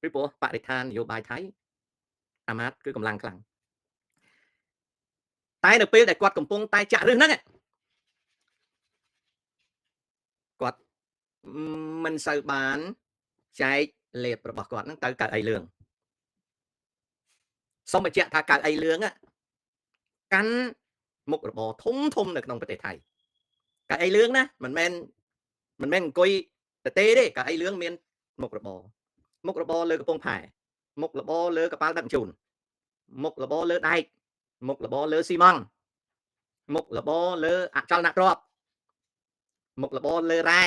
ពីព្រោះបរិស្ថាននយោបាយថៃអាមាត្យគឺកម្លាំងខ្លាំងតែនៅពេលដែលគាត់កំពុងតែចាក់រឹសហ្នឹងគាត់មិនសូវបានចែកលេបរបស់គាត់ហ្នឹងទៅកៅអីលឿងសូមបញ្ជាក់ថាកៅអីលឿងកាន់មុខរបរធំនៅក្នុងប្រទេសថៃកៅអីលឿងណាមិនមែនអង្គុយទេទេកៅអីលឿងមានមុខរបរលើកំពង់ផែមុខរបរលើកប៉ាល់ដឹកជញ្ជូនមុខរបរលើដែកមុខរបរលើស៊ីម៉ង់មុខរបរលើអចលនទ្រព្យមុខរបរលើរ៉ែ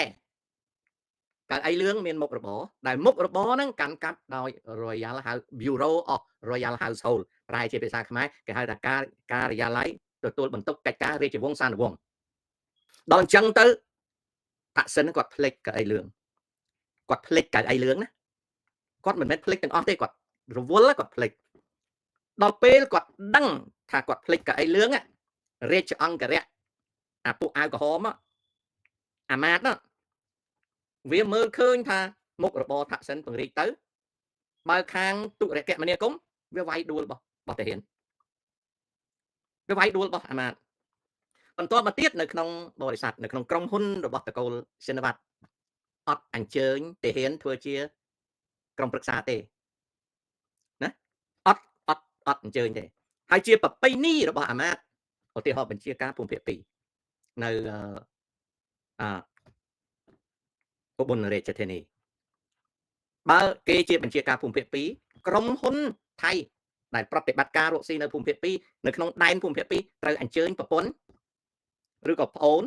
កៅអីលឿងមានមុខរបរដែលមុខរបរហ្នឹងកាន់កាប់ដោយ Royal House Bureau of Royal Household ប្រែជាភាសាខ្មែរគេហៅថាការិយាល័យទទួលបន្ទុកកិច្ចការរាជវង្សានុវង្សដល់អញ្ចឹងទៅថាក់សិនគាត់ភ្លេចកៅអីលឿងណាគាត់មិនមែនភ្លេចទាំងអស់ទេគាត់រវល់គាត់ភ្លេចដល់ពេលគាត់ដឹងថាគាត់ភ្លេចកៅអីលឿងរាជអង្គរៈអាពួកអាវក្រហមអាមាត្យណាវាមើលឃើញថាមុខរបរថាក់សិនពង្រីកទៅបើខាងទុរគមនាគមន៍វាវាយដួលរបស់ទាហានវាវាយដួលរបស់អាមាត្យបន្តមកទៀតនៅក្នុងបរិស័ទនៅក្នុងក្រុមហ៊ុនរបស់តកូលឈិនវត្តអត់អញ្ជើញទាហានធ្វើជាក្រុមប្រឹក្សាទេណាអត់អញ្ជើញទេហើយជាប្រពៃណីរបស់អាមាត្យឧទាហរណ៍បញ្ជាការភូមិភាគ2នៅឧបលរាជធានីបើគេជាបញ្ជាការភូមិភាគ2ក្រុមហ៊ុនថៃដែលប្រតិបត្តិការរកស៊ីនៅភូមិភាគ2នៅក្នុងដែនភូមិភាគ2ត្រូវអញ្ជើញប្រពន្ធឬក៏ប្អូន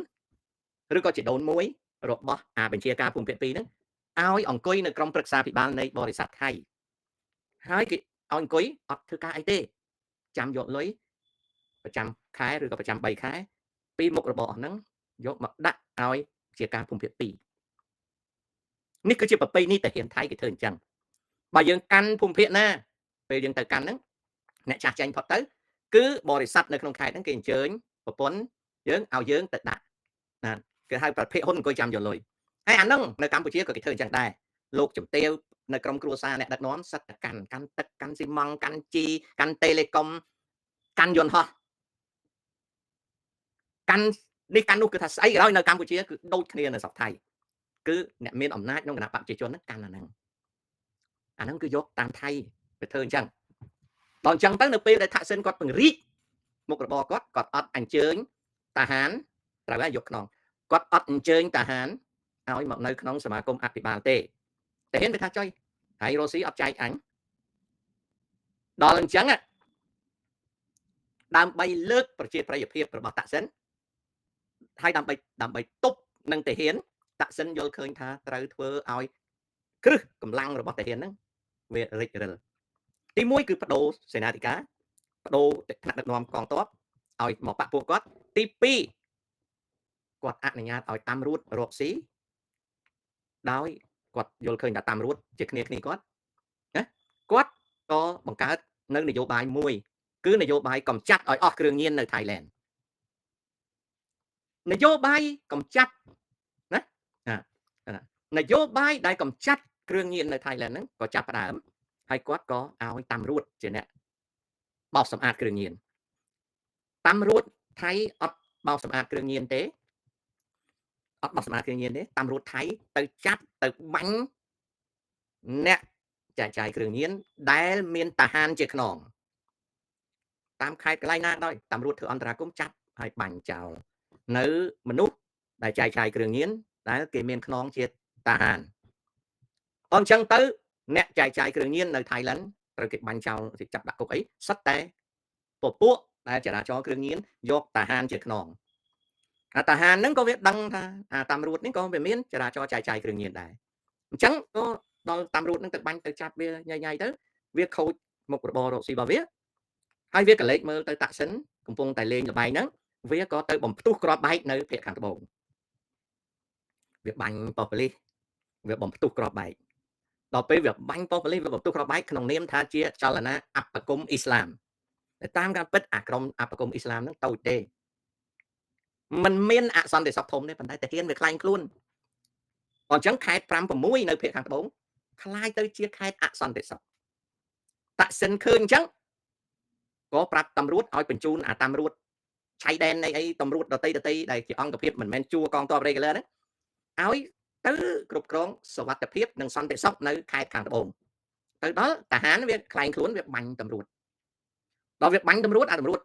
ឬក៏ជីដូនមួយរបស់បញ្ជាការភូមិភាគ2ហ្នឹងឲ្យអង្គុយនៅក្រុមប្រឹក្សាភិបាលនៃបរិស័ទថៃហើយគេឲ្យអង្គុយអត់ធ្វើការអីទេចាំយកលុយប្រចាំខែឬក៏ប្រចាំ3ខែពីមុខរបរហ្នឹងយកមកដាក់ឲ្យជាការភូមិភាគ នេះគឺជាប្រពៃណីតាហ៊ានថៃគេធ្វើអញ្ចឹងបើយើងកាន់ភូមិភាគណាពេលយើងទៅកាន់ហ្នឹងអ្នកចាស់ចាញ់ផុតទៅគឺបរិស័ទនៅក្នុងខេត្តហ្នឹងគេអញ្ជើញប្រពន្ធយើងឲ្យយើងទៅដាក់ណាគេហៅប្រភេទហ៊ុនអង្គុយចាំយកលុយហើយអាហ្នឹងនៅកម្ពុជាក៏គេធ្វើអញ្ចឹងដែរលោកជំទាវនៅក្រុមគ្រួសារអ្នកដឹកនាំសិតតែកាន់ទឹកកាន់ស៊ីម៉ង់កាន់ជីកាន់តេលេកុំកាន់យន្តហោះកាន់នេះកាន់នោះគឺថាស្អីក៏ដោយនៅកម្ពុជាគឺដូចគ្នានៅស្រុកថៃគឺអ្នកមានអំណាចក្នុងគណៈបព្វជិជនហ្នឹងកាន់អាហ្នឹងគឺយកតាមថៃទៅធ្វើអញ្ចឹងដល់អញ្ចឹងទៅនៅពេលដែលថាក់សិនគាត់ពង្រីកមុខរបរគាត់អត់អញ្ជើញតាហានត្រូវហើយយកខ្នងគាត់អត់អញ្ជើញតាហានឲ្យមកនៅក្នុងសមាគមអភិបាលទេតែហ៊ានទៅថាចុយហើយរុស្ស៊ីអត់ចែកអញដល់អញ្ចឹងដើម្បីលើកប្រជាប្រិយភាពរបស់តាក់សិនហើយដើម្បីទប់នឹងតាហ៊ានតាក់សិនយល់ឃើញថាត្រូវធ្វើឲ្យគ្រឹះកម្លាំងរបស់តាហ៊ានហ្នឹងវារិចរិលទី1គឺបដូរសេនាធិការបដូរថ្នាក់ដឹកនាំកងទ័ពឲ្យមកបាក់ពួកគាត់ទី2គាត់អនុញ្ញាតឲ្យតាមរួតរកស៊ីដោយគាត់យល់ឃើញថាតាមរួតជាគ្នាគាត់ណាគាត់ក៏បង្កើតនៅនយោបាយមួយគឺនយោបាយកម្ចាត់ឲ្យអស់គ្រឿងញៀននៅថៃឡែននយោបាយកម្ចាត់ណានយោបាយដែលកម្ចាត់គ្រឿងញៀននៅថៃឡែនហ្នឹងក៏ចាប់ផ្ដើមហើយគាត់ក៏ឲ្យតាមរួតជាអ្នកបោសសម្អាតគ្រឿងញៀនតាមរួតថៃអត់បោសសម្អាតគ្រឿងញៀនទេអត់បោសសម្អាតគ្រឿងញៀនទេតាមរួតថៃទៅចាប់ទៅបាញ់អ្នកចែកចាយគ្រឿងញៀនដែលមានតាហានជាខ្នងតាមខេត្តកន្លែងណាដោយតាមរួតធ្វើអន្តរាគមន៍ចាប់ហើយបាញ់ចោលនៅមនុស្សដែលចែកចាយគ្រឿងញៀនដែលគេមានខ្នងជាតាហានអញ្ចឹងទៅអ្នកចែកចាយគ្រឿងញៀននៅថៃឡែនត្រូវគេបាញ់ចោលគេចាប់ដាក់គុកអីសិតតែពពួកដែលចរាចរគ្រឿងញៀនយកតាហានជាខ្នងអាតាហានហ្នឹងក៏វាដឹងថាអាតាមរួតនេះក៏វាមានចរាចរចែកចាយគ្រឿងញៀនដែរអញ្ចឹងក៏ដល់តាមរួតហ្នឹងទៅបាញ់ទៅចាប់វាញ៉ៃទៅវាខូចមុខរបររកស៊ីរបស់វាហើយវាក៏លេចមើលទៅតាក់សិនកំពុងតែលេងល្បែងហ្នឹងវាក៏ទៅបំផ្ទុះក្របបែកនៅភាគខាងត្បូងវាបាញ់ប៉ូប៉ូលីសវាបំផ្ទុះក្របបែកដល់ពេលវាបាញ់ប៉ូប៉ូលីសវាបំផ្ទុះក្របបែកក្នុងនាមថាជាចលនាអបគមអ៊ីស្លាមតែតាមការពិតអាក្រុមអបគមអ៊ីស្លាមហ្នឹងតូចទេมันមានអសន្តិសុខធំទេប៉ុន្តែតាហ៊ានវាខ្លាញ់ខ្លួនអញ្ចឹងខេត្ត5 6នៅភាគខាងត្បូងคล้ายទៅជាខេត្តអសន្តិសុខតាក់សិនឃើញអញ្ចឹងក៏ប្រាប់តำរួតឲ្យបញ្ជូនអាតាមរួតឆៃដែនអីតำរួតដតីដែលជាអង្គភាពមិនមែនជួរកងទ័ព regular ហ្នឹងឲ្យទៅគ្រប់គ្រងសុវត្ថិភាពនិងសន្តិសុខនៅខេត្តខាងត្បូងទៅដល់តាហានវាខ្លែងខ្លួនវាបាញ់តำរួតដល់វាបាញ់តำរួតអាតำរួត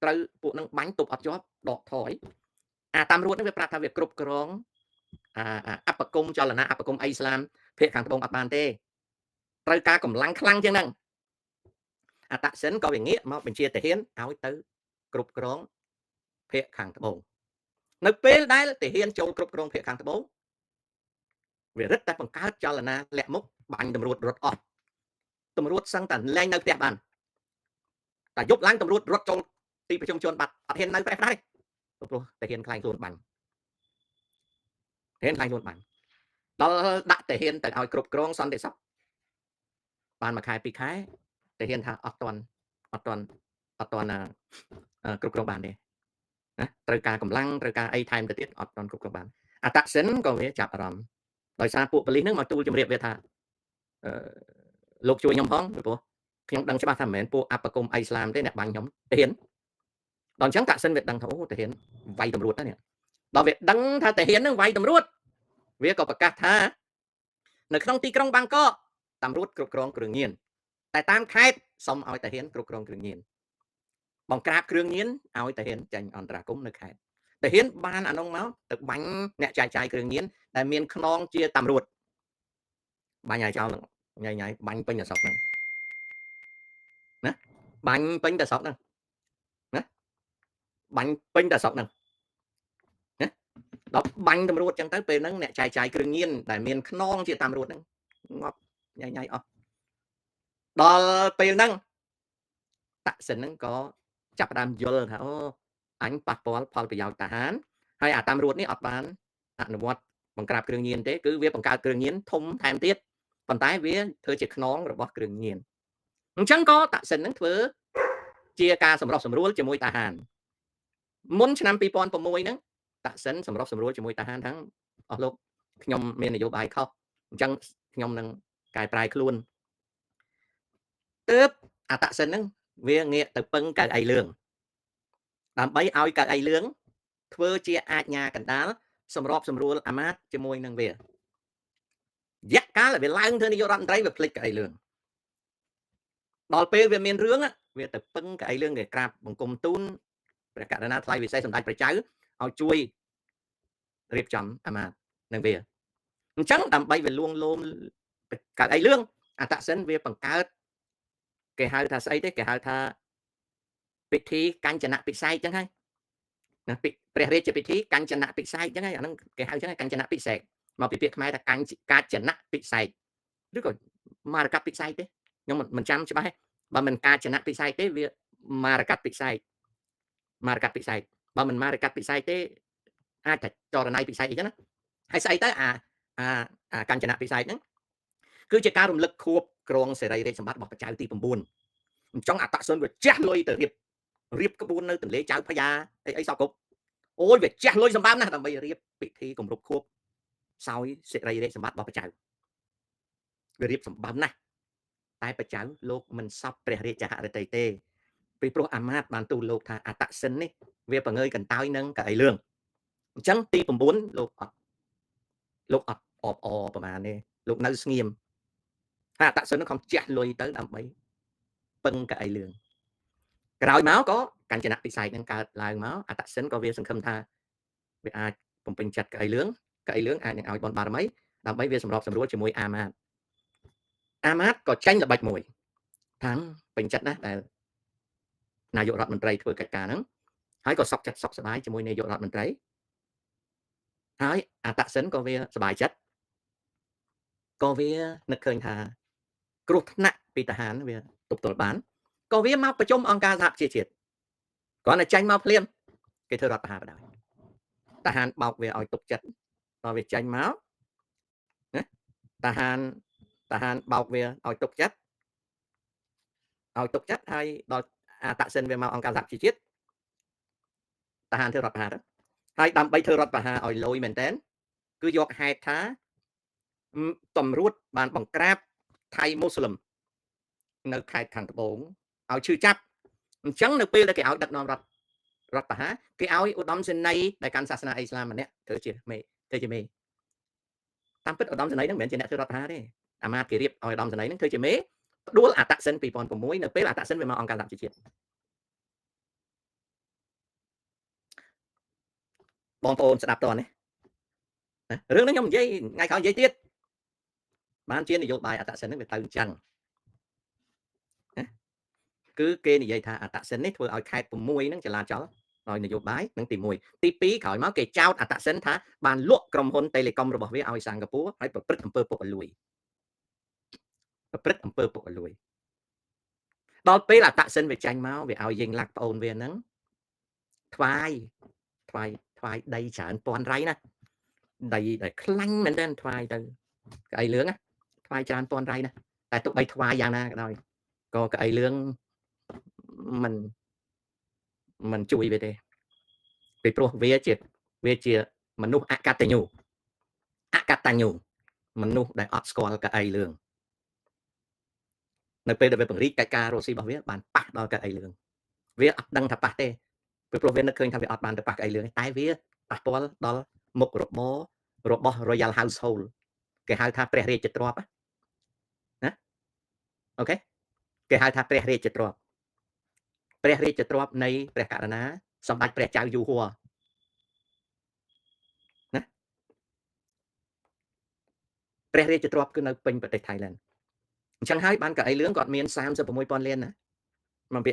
ត្រូវពួកនឹងបាញ់ទប់អត់ជាប់ដកថយអាតាមរួតនេះវាប្រាប់ថាវាគ្រប់គ្រងអបគមចលនាអបគមអ៊ីស្លាមភាគខាងត្បូងអត់បានទេត្រូវការកម្លាំងខ្លាំងជាងហ្នឹងអតាក់សិនក៏វាងាកមកបញ្ជាតាហ៊ានឲ្យទៅគ្រប់គ្រងភាគខាងត្បូងនៅពេលដែលតាហ៊ានចូលគ្រប់គ្រងភាគខាងត្បូងវារឹតតែបង្កើតចលនាលាក់មុខបាញ់តำរួតរត់អស់តำរួតសឹងតែលែងនៅផ្ទះបានតែយប់ឡើងតำរួតរត់ចូលទីប្រជុំជនបាត់អត់ហ៊ាននៅផ្ទះដែរព្រោះតាហ៊ានខ្លាញ់ខ្លួនបាញ់តាហ៊ានខ្លាញ់ខ្លួនបាញ់ដល់ដាក់តាហ៊ានទៅឲ្យគ្រប់គ្រងសន្តិសុខបានមួយខែពីរខែតាហ៊ានថាអត់ទាន់គ្រប់គ្រងបានទេណាត្រូវការកម្លាំងត្រូវការអីថែមទៅទៀតអត់ទាន់គ្រប់គ្រងបានអតាក់សិនក៏វាចាប់អារម្មណ៍ដោយសារពួកប៉ូលីសហ្នឹងមកទូលជម្រាបវាថាលោកជួយខ្ញុំផងព្រោះខ្ញុំដឹងច្បាស់ថាមិនមែនពួកអបគមអ៊ីស្លាមទេអ្នកបាញ់ខ្ញុំតាហ៊ានដល់អញ្ចឹងតាក់សិនវាដឹងថាអូតាហ៊ានវាយតำរួតណាដល់វាដឹងថាតាហ៊ានហ្នឹងវាយតำរួតវាក៏ប្រកាសថានៅក្នុងទីក្រុងបាងកកតำរួតគ្រប់គ្រងគ្រឿងញៀនតែតាមខេត្តសុំឲ្យតាហ៊ានគ្រប់គ្រងគ្រឿងញៀនបង្ក្រាបគ្រឿងញៀនឲ្យតាហ៊ានចាញ់អន្តរាគមន៍នៅខេត្តតាហ៊ានបានអានោះមកទៅបាញ់អ្នកចែកចាយគ្រឿងញៀនដែលមានខ្នងជាតำរួតបាញ់ឲ្យចោលញ៉ៃបាញ់ពេញតែស្រុកហ្នឹងណាបាញ់ពេញតែស្រុកហ្នឹងណាបាញ់ពេញតែស្រុកហ្នឹងណាដល់បាញ់តำរួតចឹងទៅពេលហ្នឹងអ្នកចែកចាយគ្រឿងញៀនដែលមានខ្នងជាតำរួតហ្នឹងងាប់ញ៉ៃអស់ដល់ពេលហ្នឹងតាក់សិនហ្នឹងក៏ចាប់ផ្ដើមយល់ថាអូអញប៉ះពាល់ផលប្រយោជន៍តាហានហើយអាតាមរួតនេះអត់បានអនុវត្ត បង្ក្រាបគ្រឿងញៀនទេគឺវាបង្កើតគ្រឿងញៀនធំថែមទៀតប៉ុន្តែវាធ្វើជាខ្នងរបស់គ្រឿងញៀនអញ្ចឹងក៏តាក់សិននឹងធ្វើជាការសម្រុះសម្រួលជាមួយតាហានមុនឆ្នាំ2006ហ្នឹងតាក់សិនសម្រុះសម្រួលជាមួយតាហានទាំងអស់លោកខ្ញុំមាននយោបាយខុសអញ្ចឹងខ្ញុំនឹងកែប្រែខ្លួនទើបអាតាក់សិនហ្នឹងវាងាកទៅពឹងកៅអីលឿងដើម្បីឲ្យកៅអីលឿងធ្វើជាអាជ្ញាកណ្ដាលសម្របសម្រួលអាមាត្យជាមួយនឹងវាយៈកាលវាឡើងធ្វើនាយករដ្ឋមន្ត្រីវាភ្លេចកៅអីលឿងដល់ពេលវាមានរឿងវាទៅពឹងកៅអីលឿងគេក្រាបបង្គំទូនព្រះករុណាថ្លៃវិសេសសម្ដេចព្រះចៅឲ្យជួយរៀបចំអាមាត្យនឹងវាអញ្ចឹងដើម្បីវាលួងលោមកៅអីលឿងអតសិនវាបង្កើតគេហៅថាស្អីទេគេហៅថាពិធីកញ្ចនៈពិស័យអញ្ចឹងហើយណាព្រះរាជពិធីកញ្ចនៈពិស័យអញ្ចឹងហើយអាហ្នឹងគេហៅអញ្ចឹងកញ្ចនៈពិសេសមកពីពាក្យខ្មែរថាកាចនៈពិស័យឬក៏មារកពិស័យទេខ្ញុំមិនចាំច្បាស់ទេបើមិនកាចនៈពិស័យទេវាមារកពិស័យមារកពិស័យបើមិនមារកពិស័យទេអាចតែចរណៃពិស័យអីចឹងណាហើយស្អីទៅអាកញ្ចនៈពិស័យហ្នឹងគឺជាការរំលឹកខួបក្រងសេរីរាជសម្បត្តិរបស់ព្រះចៅទី9អញ្ចឹងអតសុនវាជះលុយទៅរៀបក្បួននៅទន្លេចៅភយ៉ាអីសោកគ្រប់អូយវាជះលុយសម្បំណាស់ដើម្បីរៀបពិធីគម្រប់ខួបសោយសេរីរាជសម្បត្តិរបស់ព្រះចៅវារៀបសម្បំណាស់តែព្រះចៅលោកមិនសពព្រះរាជហឫទ័យទេពីព្រោះអាមាត្យបានទូលលោកថាអតសិននេះវាបង្ើយកន្តើយនឹងកៅអីលឿងអញ្ចឹងទី9លោកអត់អបប្រហែលទេលោកនៅស្ងៀមតែអតសិននោះខំជះលុយទៅដើម្បីពឹងកៅអីលឿងក្រោយមកក៏កញ្ចនៈពិស័យនឹងកើតឡើងមកអតសិនក៏វាសង្ឃឹមថាវាអាចបំពេញចិត្តកៅអីលឿងអាចនឹងឲ្យបនបារមីដើម្បីវាសម្របសម្រួលជាមួយអាមាត្យក៏ចាញ់ល្បិចមួយថាពេញចិត្តណាស់ដែលនាយករដ្ឋមន្ត្រីធ្វើកិច្ចការហ្នឹងហើយក៏សុខចិត្តសុខសប្បាយជាមួយនាយករដ្ឋមន្ត្រីហើយអតសិនក៏វាសប្បាយចិត្តក៏វានឹកឃើញថាគ្រោះថ្នាក់ពីทหารវាទប់ទល់បានក៏វាមកប្រជុំអង្គការសហប្រជាជាតិគ្រាន់តែចាញ់មកភ្លាមគេធ្វើរដ្ឋប្រហារបណ្ដោយทหารបោកវាឲ្យទុកចិត្តដល់វាចាញ់មកណាทหารបោកវាឲ្យទុកចិត្តហើយដល់អតសិនវាមកអង្គការសហប្រជាជាតិทหารធ្វើរដ្ឋប្រហារហើយដើម្បីធ្វើរដ្ឋប្រហារឲ្យលយមែនតើគឺយកហេតុថាតម្រួតបានបង្ក្រាបថៃមូស្លឹមនៅខេត្តខាងត្បូងឲ្យឈឺចាប់អញ្ចឹងនៅពេលដែលគេឲ្យដឹកនាំរដ្ឋប្រហារគេឲ្យឧត្តមសេនីយ៍ដែលកាន់សាសនាអ៊ីស្លាមម្នាក់ធ្វើជាមេតាមពិតឧត្តមសេនីយ៍ហ្នឹងមិនមែនជាអ្នកធ្វើរដ្ឋប្រហារទេអាមាត្យគេរៀបឲ្យឧត្តមសេនីយ៍ហ្នឹងធ្វើជាមេផ្ដួលអតសិន2006នៅពេលអតសិនវាមកអង្គការសហប្រជាជាតិបងប្អូនស្ដាប់តើនេះរឿងនេះខ្ញុំនិយាយថ្ងៃក្រោយនិយាយទៀតបានជានយោបាយអតសិនហ្នឹងវាទៅអញ្ចឹងគឺគេនិយាយថាអតសិននេះធ្វើឲ្យខេត្ត6ហ្នឹងចលាចលដោយនយោបាយនឹងទី1ទី2ក្រោយមកគេចោទអតសិនថាបានលក់ក្រុមហ៊ុន Telecom របស់វាឲ្យសិង្ហបុរីហើយប្រព្រឹត្តអំពើពុករលួយដល់ពេលអតសិនវាចាញ់មកវាឲ្យយើងលាក់ប្អូនវាហ្នឹងថ្វាយដីច្រើនពាន់រៃណាដីដែលខ្លាញ់មែនទែនថ្វាយទៅកៅអីលឿងថ្វាយច្រើនពាន់រៃណាតែទោះបីថ្វាយយ៉ាងណាក៏ដោយក៏កៅអីលឿងមិនជួយវាទេពីព្រោះវាជាមនុស្សអកតញ្ញូមនុស្សដែលអត់ស្គាល់កៅអីលឿងនៅពេលដែលវាបង្រីកកិច្ចការរស់ស៊ីរបស់វាបានប៉ះដល់កៅអីលឿងវាអត់ដឹងថាប៉ះទេពីព្រោះវានឹកឃើញថាវាអត់បានទៅប៉ះកៅអីលឿងតែវាប៉ះពាល់ដល់មុខរបររបស់ Royal Household គេហៅថាព្រះរាជទ្រព្យណាអូខេគេហៅថាព្រះរាជទ្រព្យនៃព្រះករុណាសម្ដេចព្រះចៅយូហួរណាព្រះរាជទ្រព្យគឺនៅពេញប្រទេសថៃឡែនអញ្ចឹងហើយបានកៅអីលឿងគាត់មាន 36,000 លានណាមកពី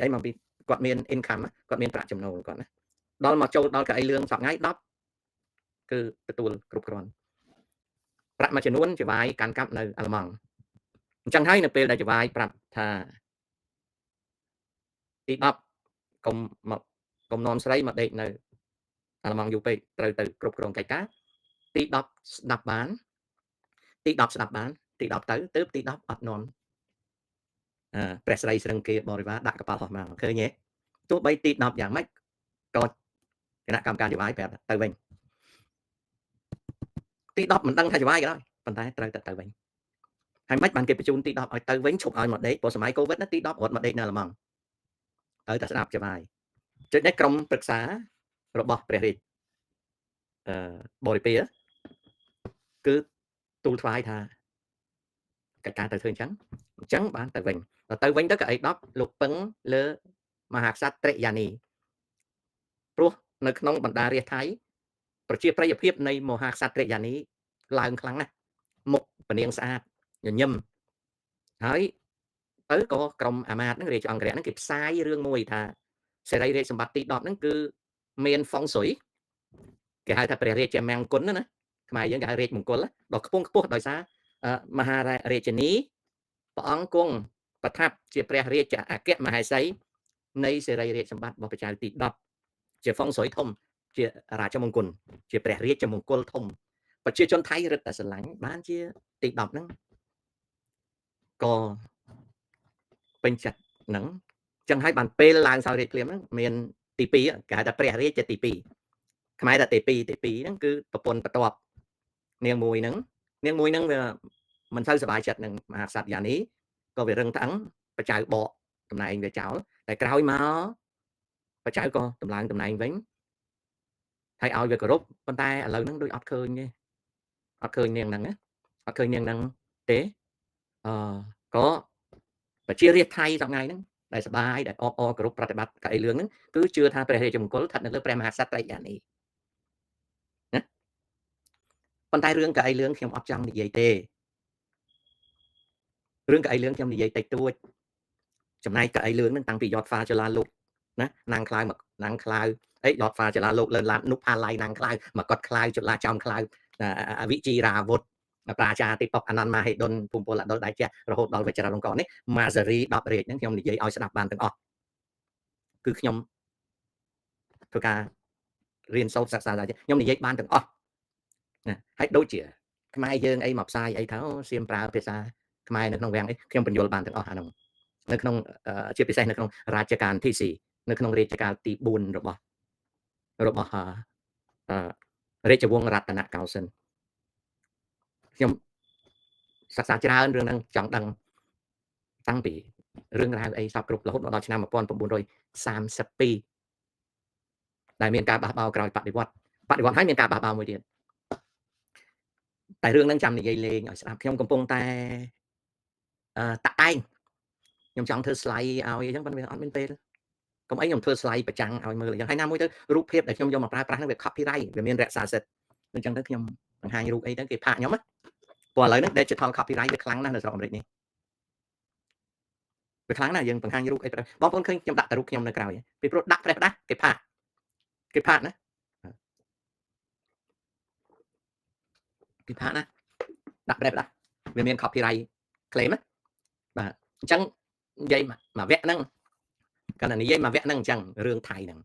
គាត់មាន income គាត់មានប្រាក់ចំណូលគាត់ណាដល់មកចូលដល់កៅអីលឿងសប្តាហ៍ថ្ងៃ10គឺទទួលគ្រប់គ្រាន់ប្រាក់មួយចំនួនច្បាយកាន់កាប់នៅអាល្លឺម៉ង់អញ្ចឹងហើយនៅពេលដែលច្បាយប្រាប់ថាទី10កុំនាំស្រីមកដេកនៅអាល្លឺម៉ង់យូរពេកត្រូវទៅគ្រប់គ្រងកិច្ចការ ទី10ស្ដាប់បានទី10ស្ដាប់បានទី10ទៅទើបទី10អត់នាំព្រះស្រីស្រឹងគេបរិវារដាក់កប៉ាល់ហោះមកឃើញទេទោះបីទី10យ៉ាងម៉េចក៏គណៈកម្មការយោបាយប្រាប់ទៅវិញទី10មិនដឹងថាយោបាយក៏ដោយប៉ុន្តែត្រូវតែទៅវិញហើយមិនបានគេបញ្ជូនទី10ឲ្យទៅវិញឈប់ឲ្យមកដេកព្រោះសម័យកូវីដណាទី10រត់មកដេកនៅល្មងត្រូវតែស្ដាប់យោបាយចុចនេះក្រុមប្រឹក្សារបស់ព្រះរាជបរិពារគឺទូលថ្វាយថាកិច្ចការទៅធ្វើអញ្ចឹងបានទៅវិញដល់ទៅវិញទៅកៅអី10លោកពឹងលើមហាក្សត្រត្រិយានីព្រោះនៅក្នុងបណ្ដារាជថៃប្រជាប្រិយភាពនៃមហាក្សត្រត្រិយានីឡើងខ្លាំងណាស់មុខពនាងស្អាតញញឹមហើយទៅក៏ក្រុមអាមាត្យហ្នឹងរាជអង្គរៈហ្នឹងគេផ្សាយរឿងមួយថាសេរីរាជសម្បត្តិទី10ហ្នឹងគឺមានហ្វុងស៊ុយគេហៅថាព្រះរាជាមង្គលណាខ្មែរយើងគេហៅរាជមង្គលដល់ខ្ពង់ខ្ពស់ដោយសារមហារាជិនីព្រះអង្គគង់ប្រថាប់ជាព្រះរាជអគ្គមហេសីនៃសេរីរាជសម្បត្តិរបស់ព្រះចៅទី10ជាហ្វុងស៊ុយធំជារាជមង្គលជាព្រះរាជមង្គលធំប្រជាជនថៃរឹតតែស្រឡាញ់បានជាទី10ហ្នឹងក៏ពេញចិត្តហ្នឹងចឹងហើយបានពេលឡើងសោយរាជភ្លាមហ្នឹងមានទី2គេហៅថាព្រះរាជជាទី2ខ្មែរថាទី2ហ្នឹងគឺប្រពន្ធបន្ទាប់នាងមួយហ្នឹងវាមិនសូវសប្បាយចិត្តនឹងមហាក្សត្រយ៉ានីក៏វារឹងត្អឹងបច្ចៅបកតំណែងវាចោលតែក្រោយមកបច្ចៅក៏តម្លើងតំណែងវិញហើយឲ្យវាគោរពប៉ុន្តែឥឡូវហ្នឹងដូចអត់ឃើញទេអត់ឃើញនាងហ្នឹងទេក៏ប្រជារាស្ត្រថៃសប្តាហ៍ហ្នឹងដែលសបាយដែលអបអរគោរពប្រតិបត្តិកៅអីលឿងហ្នឹងគឺជឿថាព្រះរាជមង្គលស្ថិតនៅលើព្រះមហាក្សត្រត្រិយានីណាប៉ុន្តែរឿងកៅអីលឿងខ្ញុំអត់ចង់និយាយទេរឿងកៅអីលឿងខ្ញុំនិយាយតិចតួចចំណែកកៅអីលឿងហ្នឹងតាំងពីយត់ហ្វាចលាលោកណាណាងខ្លាវអីយត់ហ្វាចលាលោកលើឡាននុផាឡៃណាងខ្លាវមកកត់ខ្លាវចលាចំខ្លាវវិជីរាវុធប្រាចាទីប៉ុកអនន្តមហេដុនភូមិពលអដុលដៃជារហូតដល់វជ្រលង្កនេះម៉ាសេរី10រាជហ្នឹងខ្ញុំនិយាយឲ្យស្ដាប់បានទាំងអស់គឺខ្ញុំធ្វើការរៀនសូត្រសិក្សាដែរខ្ញុំនិយាយបានទាំងអស់ណាហើយដូចជាខ្មែរយើងអីមកផ្សាយអីថាសៀមប្រើភាសាខ្មែរនៅក្នុងវាំងអីខ្ញុំបញ្យល់បានទាំងអស់អានោះនៅក្នុងជាពិសេសនៅក្នុងរាជការទី4នៅក្នុងរាជការទី4របស់រាជវង្សរតនកោសិនខ្ញុំសិក្សាច្រើនរឿងហ្នឹងចង់ដឹងតាំងពីរឿងរ៉ាវអីសពគ្រប់រហូតដល់ឆ្នាំ1932ដែលមានការបះបោរក្រោយបដិវត្តហើយមានការបះបោរមួយទៀតតែរឿងហ្នឹងចាំនិយាយលេងឲ្យស្ដាប់ខ្ញុំកំពុងតែតាក់តែងខ្ញុំចង់ធ្វើ slide ឲ្យអញ្ចឹងប៉ុន្តែវាអត់មានពេលកុំអីខ្ញុំធ្វើ slide ប្រចាំងឲ្យមើលអញ្ចឹងហើយណាមួយទៅរូបភាពដែលខ្ញុំយកមកប្រើប្រាស់ហ្នឹងវា copyright វាមានរក្សាសិទ្ធិអញ្ចឹងទៅខ្ញុំបង្ហាញរូបអីទៅគេផាកខ្ញុំណាព្រោះឥឡូវនេះ digital copyright វាខ្លាំងណាស់នៅស្រុកអាមេរិកនេះវាខ្លាំងណាស់យើងបង្ហាញរូបអីបងប្អូនឃើញខ្ញុំដាក់តែរូបខ្ញុំនៅក្រៅពីព្រោះដាក់ផ្លេសផ្ដាស់គេផាកណាគេផាកណាដាក់ផ្លេសផ្ដាស់វាមាន copyright claim ណាបាទអញ្ចឹងនិយាយមកវគ្គហ្នឹងគាត់និយាយមកវគ្គហ្នឹងអញ្ចឹងរឿងថៃហ្នឹង